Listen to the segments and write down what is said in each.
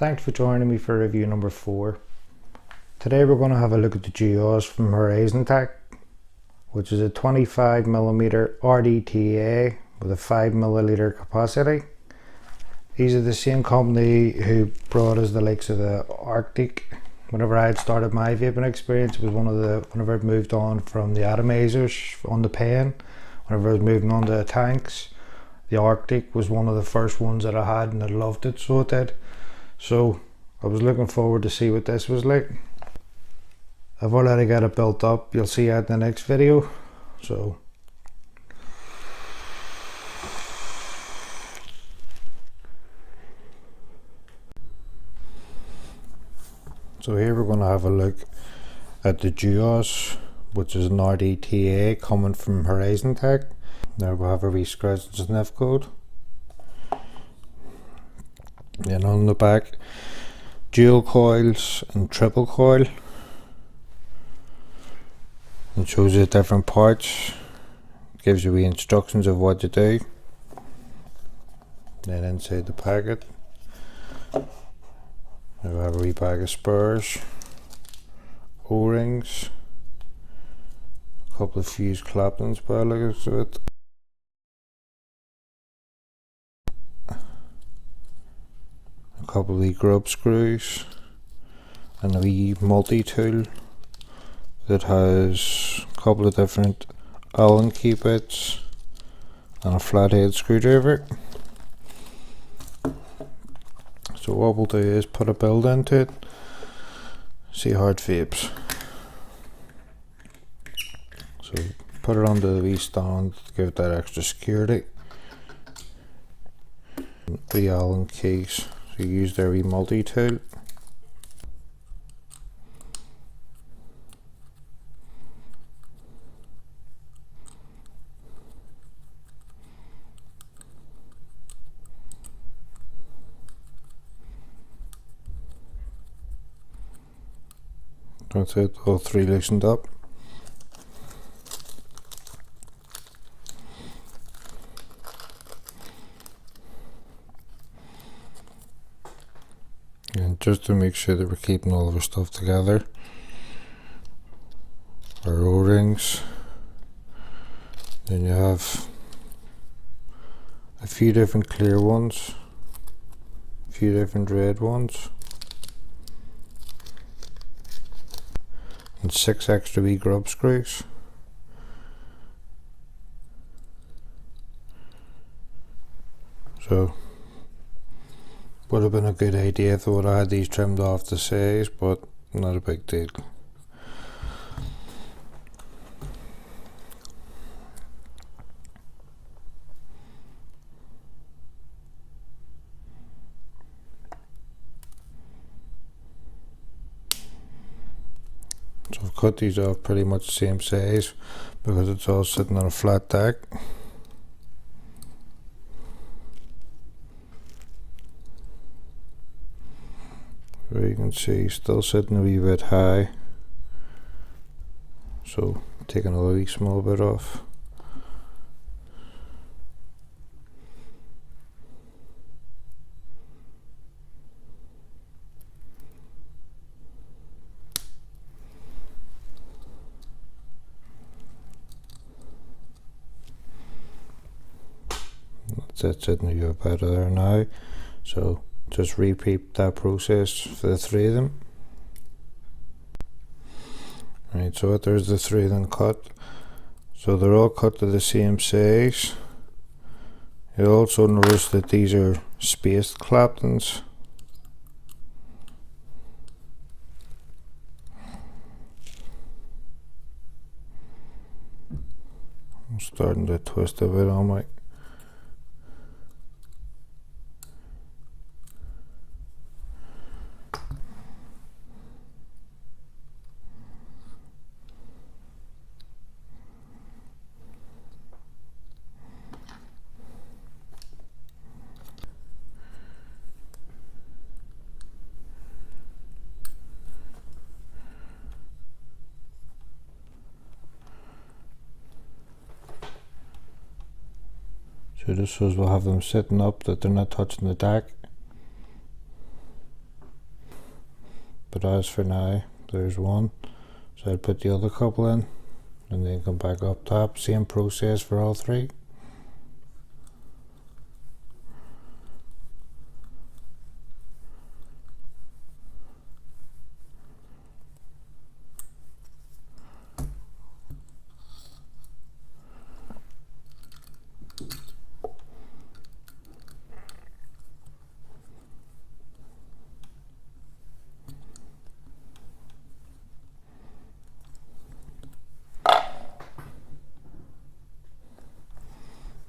Thanks for joining me for review number 4. Today we're going to have a look at the geos from Horizontech, which is a 25mm RDTA with a 5ml capacity. These are the same company who brought us the likes of the Arctic. Whenever I had started my vaping experience, it was whenever I moved on from the atomizers on the pen, whenever I was moving on to the tanks, the Arctic was one of the first ones that I had and I loved it, so it did. So I was looking forward to see what this was like. I've already got it built up, you'll see that in the next video. So here we're going to have a look at the geos, which is an RDTA coming from Horizontech. Now we'll have a wee scratch and sniff code. And on the back, dual coils and triple coil. It shows you different parts, gives you the instructions of what to do. Then inside the packet, we have a wee bag of spurs, O-rings, a couple of fused claptons by the looks of it, a couple of wee grub screws, and a wee multi-tool that has a couple of different Allen key bits and a flathead screwdriver. So what we'll do is put a build into it, see how it vapes. So put it onto the wee stand to give it that extra security. The Allen keys, so you use their wee multi-tool. That's it, all three loosened up. And just to make sure that we're keeping all of our stuff together, our O-rings, then you have a few different clear ones, a few different red ones, and 6 extra wee grub screws. So would have been a good idea if I would have had these trimmed off the size, but not a big deal. So I've cut these off pretty much the same size because it's all sitting on a flat deck. So you can see still sitting a wee bit high. So take another wee small bit off. That's it, and you're out of there now. So just repeat that process for the 3 of them. Right, so there's the 3 of them cut. So they're all cut to the same size. You'll also notice that these are spaced claptons. I'm starting to twist a bit on my So this was, we'll have them sitting up that they're not touching the deck. but as for now there's one, so I'll put the other couple in and then come back up top. Same process for all three.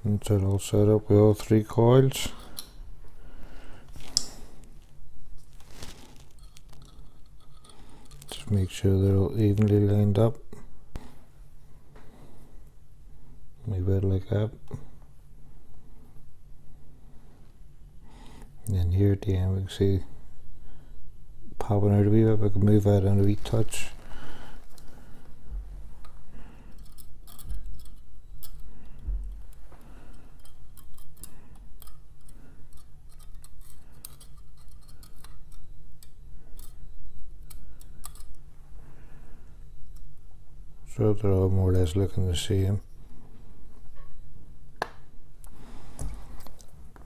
Once it all set up with all three coils, just make sure they're all evenly lined up, maybe like that. And then here at the end we can see popping out a wee bit. We can move out on a wee touch. So they're all more or less looking the same.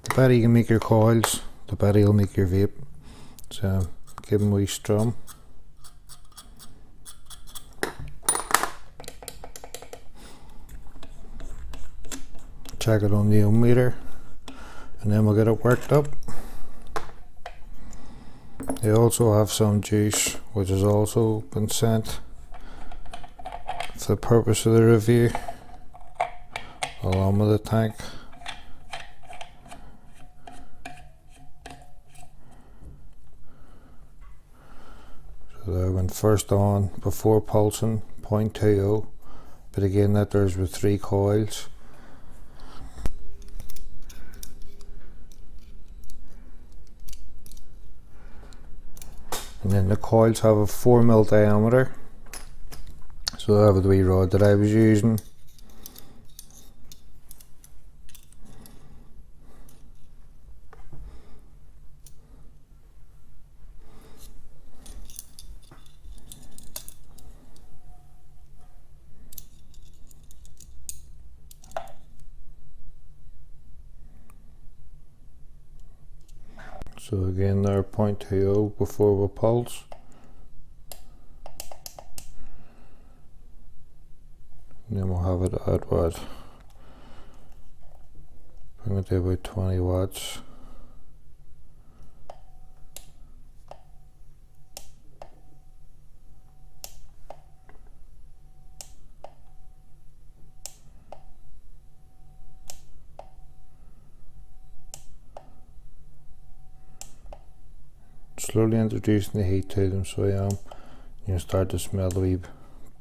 The better you can make your coils, the better you'll make your vape. So give them a wee strum. Check it on the ohm meter, and then we'll get it worked up. They also have some juice which has also been sent for the purpose of the review, along with the tank. So that went first on before pulsing 0.20, but again that there's with 3 coils. And then the coils have a 4mm diameter. So that was the wee rod that I was using. So again there 0.20 before we pulse. And then we'll have it at what? Bring it to about 20 watts. Slowly introducing the heat to them, so you start to smell the wee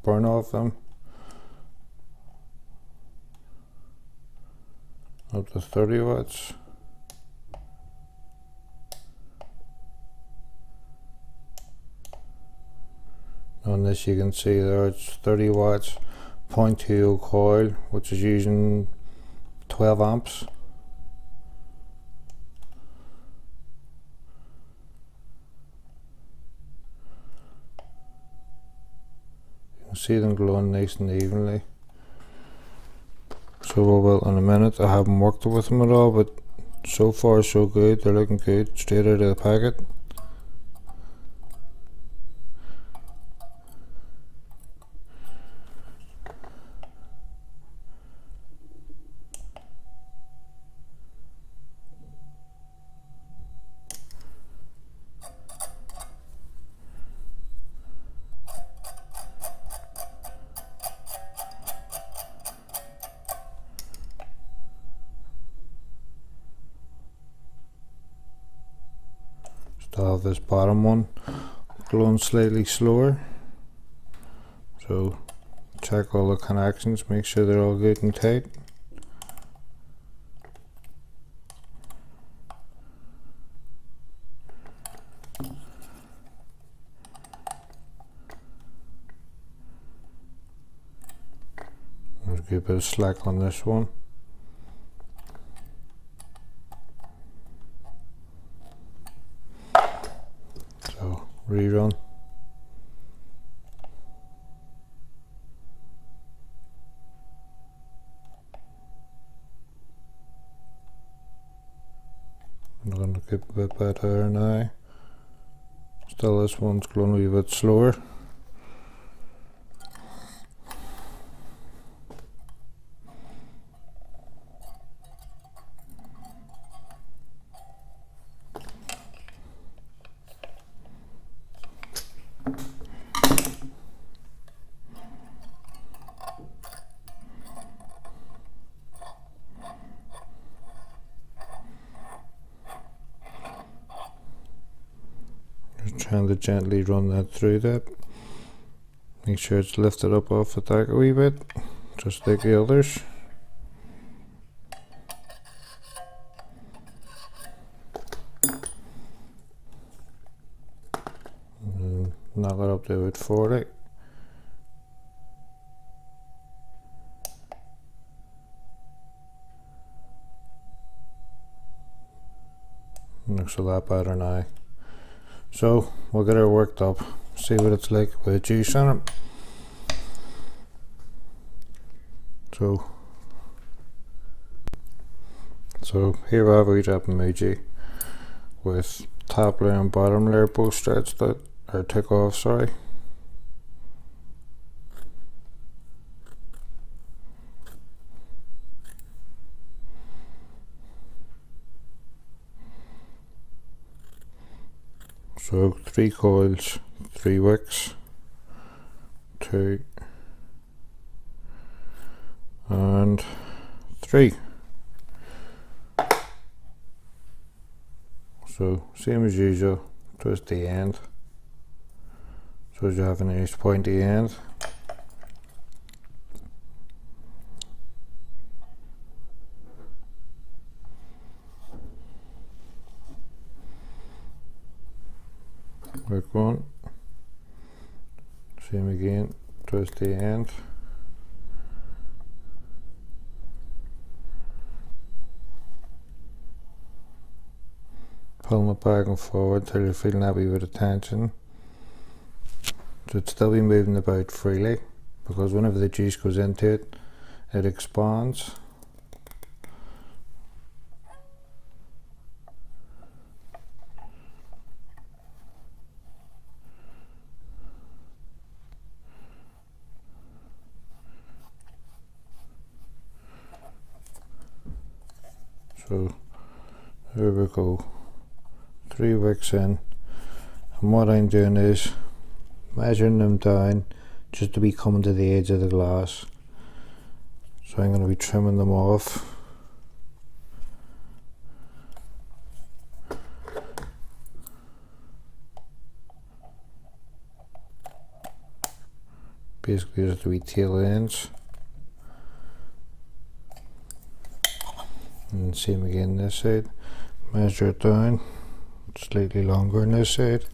burn off them. Up to 30 watts. On this you can see there it's 30 watts, 0.20 coil, which is using 12 amps. You can see them glowing nice and evenly. So well, in a minute, I haven't worked with them at all, but so far so good. They're looking good, straight out of the packet. Still have this bottom one glowing slightly slower, so check all the connections, make sure they're all good and tight. There's a good bit of slack on this one. So rerun. bit better now. Still this one's going to be a bit slower. Just trying to gently run that through that. Make sure it's lifted up off the deck a wee bit, just like the others. And knock it up to about 40. Looks a lot better now. So we'll get her worked up, see what it's like with juice on it. So here we have each emoji with top layer and bottom layer both stretched out, or took off, sorry. So 3 coils, 3 wicks, 2 and 3. So same as usual, twist the end so you have a nice pointy end. Wick 1, same again, twist the end. Pulling it back and forward until you're feeling happy with the tension. Should still be moving about freely, because whenever the juice goes into it, it expands. So here we go. 3 wicks in, and what I'm doing is measuring them down just to be coming to the edge of the glass. So I'm going to be trimming them off. Basically just the wee tail ends. And same again this side. Measure it down. Slightly longer on this side.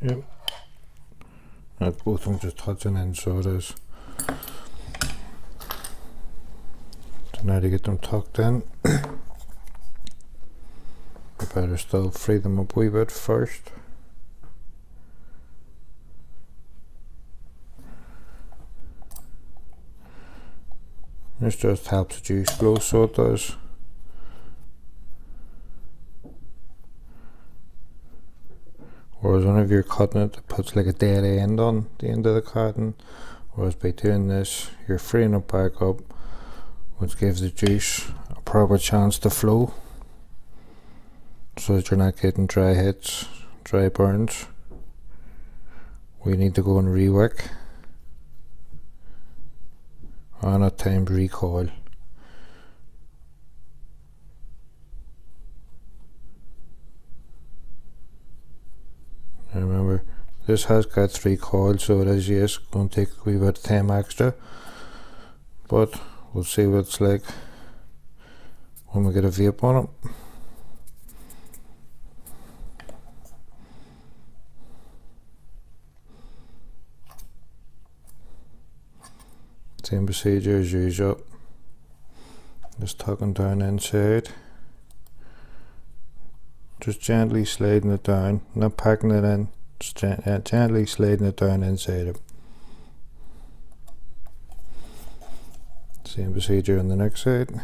Yep. That's both of them just touching in, so it is. So now to get them tucked in, I better still free them up a wee bit first. This just helps the juice flow, so it does. Whereas whenever you're cutting it, it puts like a dead end on the end of the carton. Whereas by doing this, you're freeing it back up, which gives the juice a proper chance to flow, so that you're not getting dry hits, dry burns. We need to go and re-wick on a timed recoil. Remember, this has got 3 coils, so it is, yes, going to take a wee bit of time extra, but we'll see what it's like when we get a vape on it. Same procedure as usual, just tucking down inside, just gently sliding it down, not packing it in, just gently sliding it down inside it. Same procedure on the next side.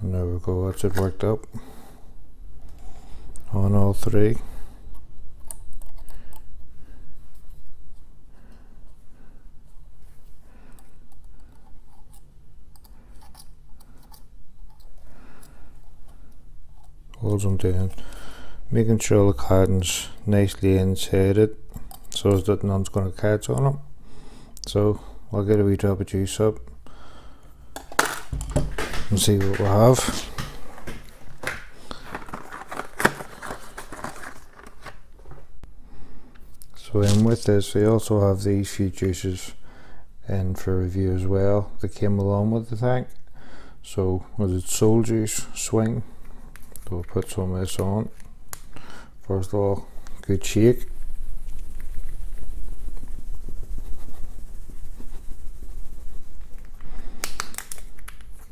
And there we go, that's it worked up on all three. Holds them down, making sure the cotton's nicely inside it so that none's going to catch on it. So I'll get a wee drop of juice up and see what we have. So in with this, we also have these few juices in for review as well that came along with the tank. So was it Soul Juice Swing? So we'll put some of this on. First of all, good shake.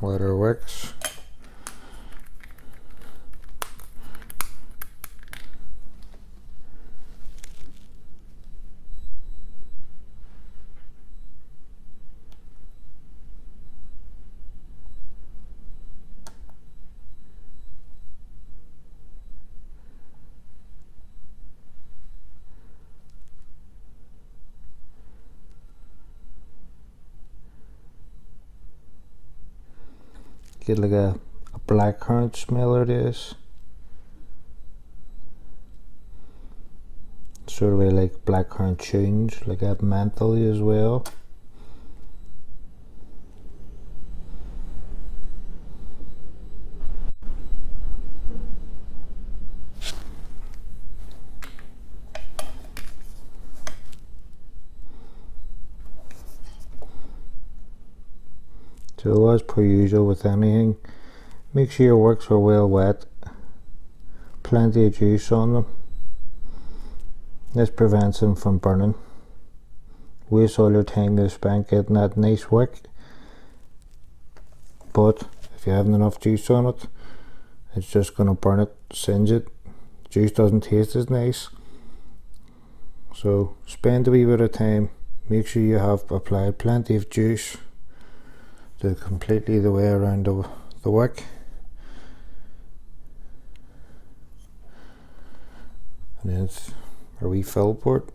Let her wicks. Get like a blackcurrant smell out of this. Sort of like blackcurrant tunes, like a mentally as well. So as per usual with anything, make sure your works are well wet, plenty of juice on them. This prevents them from burning. Waste all your time to spend getting that nice wick, but if you haven't enough juice on it, it's just going to burn it, singe it. Juice doesn't taste as nice. So spend a wee bit of time, make sure you have applied plenty of juice to completely the way around the wick. And then it's a wee fill port.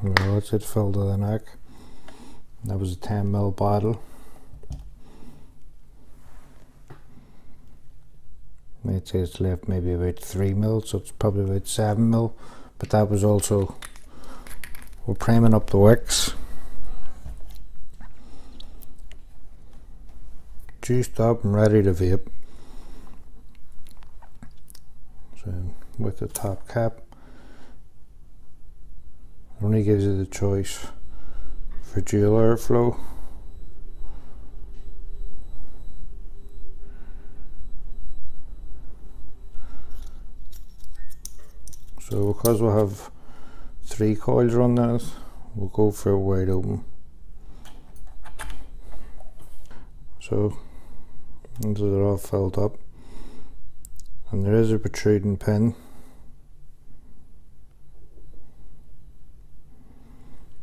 Well, that's it filled to the neck. That was a 10ml bottle. I'd say it's left maybe about 3ml, so it's probably about 7ml. But that was also, we're priming up the wicks. Juiced up and ready to vape. So with the top cap, it only gives you the choice for dual airflow. So because we'll have 3 coils on this, we'll go for a wide open. So this is all filled up, and there is a protruding pin.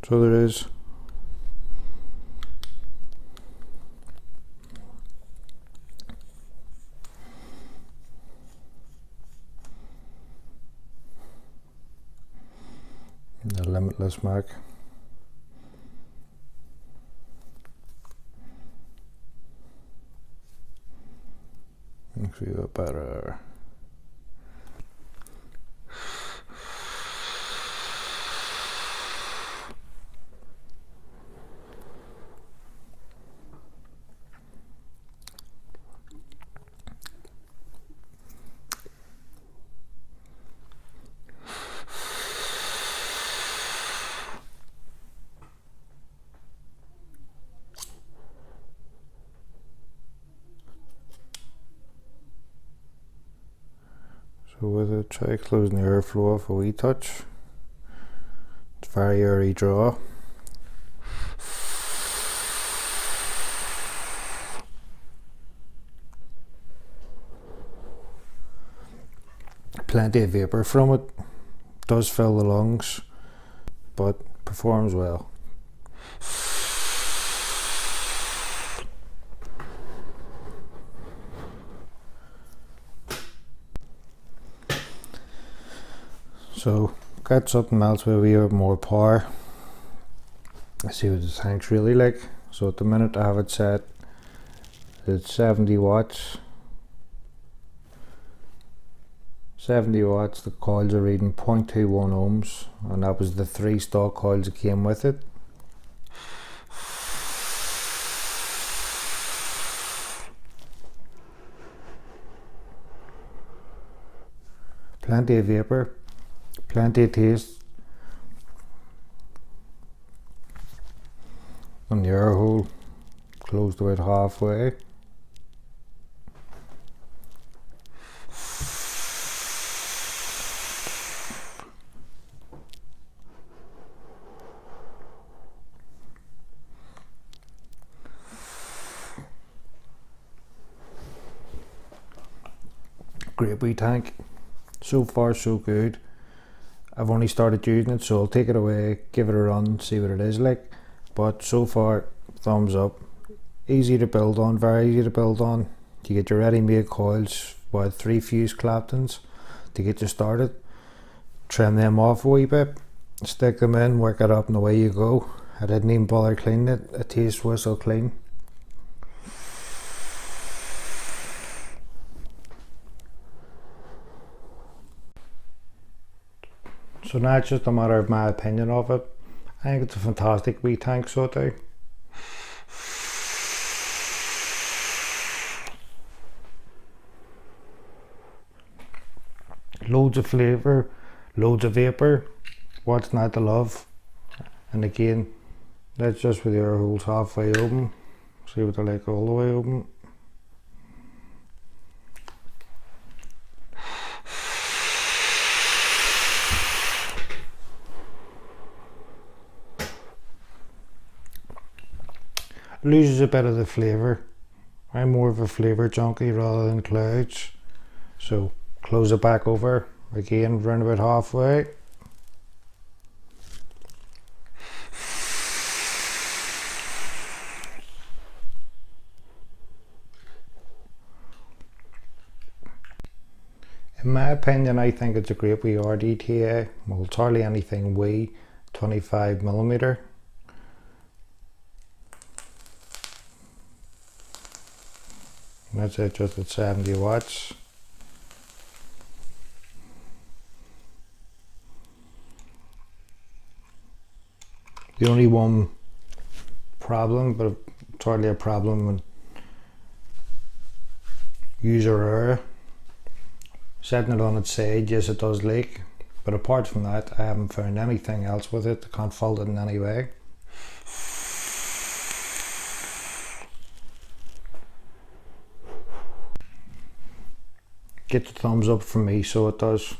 So there is. The limitless mark. Makes me feel better. So with it, try closing the airflow off a wee touch. It's very airy draw. Plenty of vapour from it. Does fill the lungs, but performs well. So got something else where we have more power. Let's see what the tank's really like. So at the minute I have it set at 70 watts. 70 watts, the coils are reading 0.21 ohms, and that was the 3 stock coils that came with it. Plenty of vapour, plenty of taste. And the air hole closed about halfway. Great wee tank. So far so good. I've only started using it, so I'll take it away, give it a run, see what it is like. But so far, thumbs up. Easy to build on, very easy to build on. You get your ready-made coils with 3 fuse claptons to get you started. Trim them off a wee bit, stick them in, work it up, and away you go. I didn't even bother cleaning it. It tastes whistle clean. So now it's just a matter of my opinion of it. I think it's a fantastic wee tank, so I do. Loads of flavour, loads of vapour. What's not to love? And again, that's just with the air holes halfway open. See what they're like all the way open. Loses a bit of the flavour. I'm more of a flavour junkie rather than clouds. So close it back over again, round about halfway. In my opinion, I think it's a great wee RDTA. Well, it's hardly anything wee, 25mm. And that's it, just at 70 watts. The only one problem, but it's hardly a problem when user error. Setting it on its side, yes it does leak, but apart from that I haven't found anything else with it. I can't fault it in any way. Get the thumbs up from me, so it does.